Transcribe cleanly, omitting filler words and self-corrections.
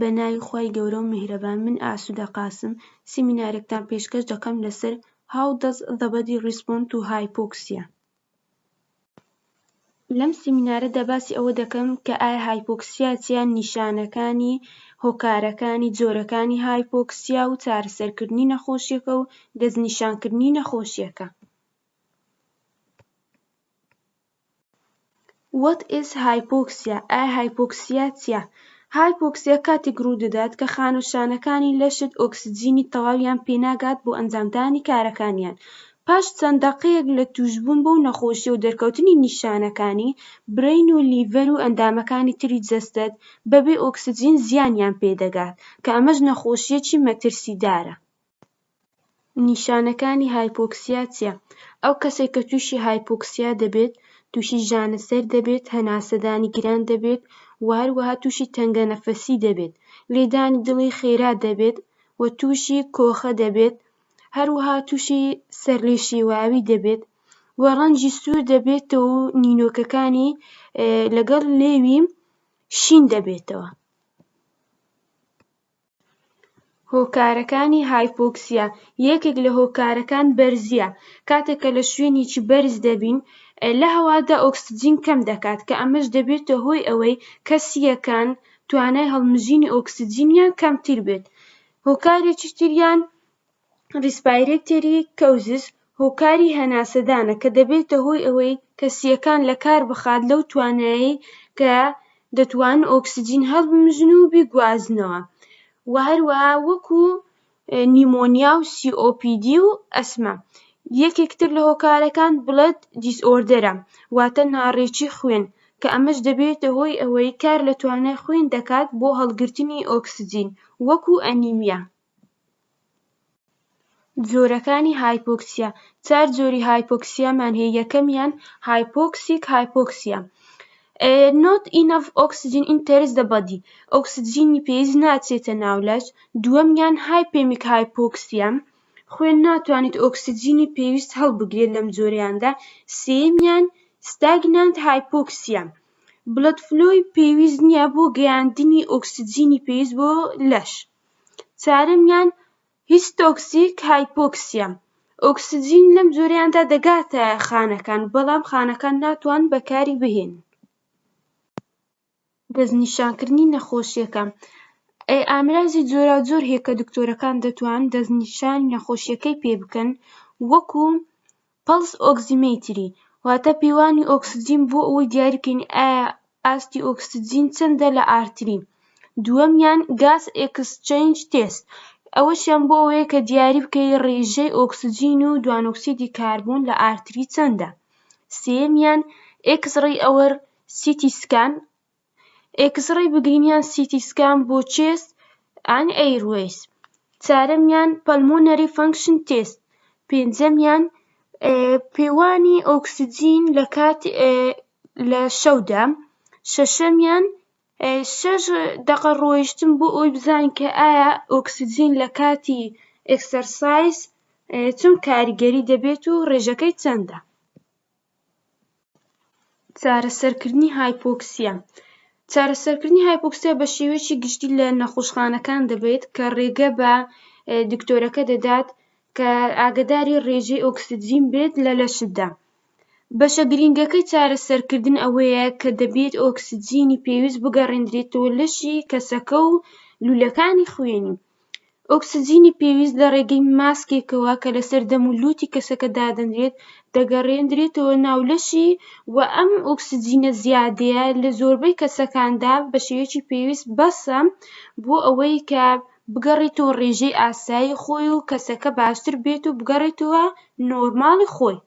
بەناوی خوای گەورە و میهرەبان. من ئاسوودە قاسم سیمینارێکتان پێشکەش دەکەم لەسەر How does the body respond to hypoxia. لەم سیمینارەدا باسی ئەوە دەکەم کە ئایا هایپۆکسیا چیە، نیشانەکانی هۆکارەکانی جۆرەکانی هایپۆکسیا و چارەسەرکردنی نەخۆشیەکە و دەستنیشانکردنی نەخۆشیەکە. What is hypoxia؟ ئایا هایپۆکسیا چیە؟ هایپۆکسیا کاتێک ڕوو دەدات کە خانوشانەکانی لەشت ئۆکسجینی تەواویان پێناگات بۆ ئەنجامدانی کارەکانیان. پاش چەند دەقەیەک لە توشبوون بەو نەخۆشیە و دەرکەوتنی نیشانەکانی، برین و لیڤەر و ئەندامەکانی تری جەستەت بەبێ ئۆکسجین زیانیان پێدەگات کە ئەمەش نەخۆشیەکی مەترسیدارە. نیشانەکانی هایپۆکسیا چیە؟ ئەو کەسێک کە تووشی هایپۆکسیا دەبێت تووشی ژانەسەر دەبێت، هەناسەدانی گران دەبێت و هەروەها تووشی تەنگە نەفەسی دەبێت، لێدانی دڵی خێرا دەبێت و تووشی کۆخە دەبێت، هەروەها تووشی سەرلێشێواوی دەبێت و ڕەنجی سوور دەبێتەوە و نینۆکەکانی لەگەڵ لێوی شین دەبێتەوە. هۆکارەکانی هایپۆکسیا. یەکێک لە هۆکارەکان بەرزیە. کاتێک کە لە شوێنێکی بەرز دەبین، لە هەوادا ئۆکسجین کەم دەکات کە ئەمەش دەبێتە هۆی ئەوەی کەسیەکان توانای هەڵمژینی ئۆکسجینیان کەمتر بێت. هۆکارێکی تریان ریسپایرێتری کەوزس، هۆکاری هەناسەدانە کە دەبێتە هۆی ئەوەی کەسیەکان لە کار بخات لەو توانایی کە دەتوانن ئۆکسجین هەڵبمژن و بیگوازنەوە. و هەروەها وەکو نیمۆنیا و COPD و ئەسمە. یەکێکتر لە هۆکارەکان بڵەد دیسئۆردەرە، واتە ناڕێکی خوێن کە ئەمەش دەبێتە هۆی ئەوەی کار لە توانای خوێن دەکات بۆ هەڵگرتنی ئۆکسجین وەکو ئەنیمیا. جۆرەکانی هایپۆکسیا. 4 جۆری هایپۆکسیامان هەیە. یەکەمیان hypoxic hypoxia. Not enough oxygen enters the body. ئۆکسجینی پێویست ناچێتە ناو لەش. دووەمیان hypemic hypoxia. خوێن ناتوانێت ئۆکسجینی پێویست هەڵبگرێت لەم جۆرەیاندا. سێیەمیان stagnant hypoxia. بلەد فلۆی پێویست نییە بۆ گەیاندنی ئۆکسجینی پێویست بۆ لەش. چارەمیان هیستۆکسیک هایپۆکسیا. ئۆکسجین لەم جۆرەیاندا دەگاتە خانەکان، بەڵام خانەکان ناتوان بەکاری بهێن. دەستنیشانکردنی نەخۆشیەکە. ئامرازی جۆراوجۆر هەیە کە دکتۆرەکان دەتوانن دەستنیشانی نەخۆشیەکەی پێ بکەن، وەکو پەلس ئۆکسیمێتری، واتە پێوانی ئۆکسجین بۆ ئەوەی دیاری بکەین ئایا ئاستی ئۆکسجین چەندە لە ئارتری. دووەمیان گاز ئێکسچێنج تێست، ئەوەشیان بۆ ئەوەیە کە دیاری بکەی ڕێژەی ئۆکسجین و دوانۆکسیدی کاربۆن لە ئارتری چەندە. سێیەمیان ئێکسڕەی ئەوەر سیتی سکان، ئێکسڕەی بگرینیان سیتی سکان بۆ چێست ئەن ئەیروێیز. چارەمیان پەلمۆنەری فەنکشن تێست. پێنجەمیان پێوانی ئۆکسجین لە شەودا. شەشەمیان 6 دقە ڕۆیشتن بۆ ئەوی بزانین کە ئایا ئۆکسجین لە کاتی ئێکسەرسایز چۆن کاریگەری دەبێت و ڕێژەکەی چەندە. چارەسەرکردنی هایپۆکسیا. چارەسەرکردنی هایپۆکسیا بە شێوەیەکی گشتی لە نەخۆشخانەکان دەبێت کە ڕێگە بە دکتۆرەکە دەدات کە ئاگاداری ڕێژەی ئۆکسجین بێت لە لەشتدا. بەشە گرنگەکەی چارەسەرکردن ئەوەیە کە دەبێت ئۆکسجینی پێویست بگەڕێنرێتەوە لەشی کەسەکە و لولەکانی خوێنی. ئۆکسجینی پێویست لە ڕێگەی ماسکێکەوە کە لەسەر دەم و لوتی کەسەکە دادەنرێت دەگەڕێنرێتەوە ناو لەشی و ئەم ئۆکسجینە زیادەیە لە زۆربەی کەسەکاندا بە شێوەیەکی پێویست بەسە بۆ ئەوەی کە بگەڕێتەوە ڕێژەی ئاسایی خۆی و کەسەکە باشتر بێت و بگەڕێتەوە نۆرماڵی خۆی.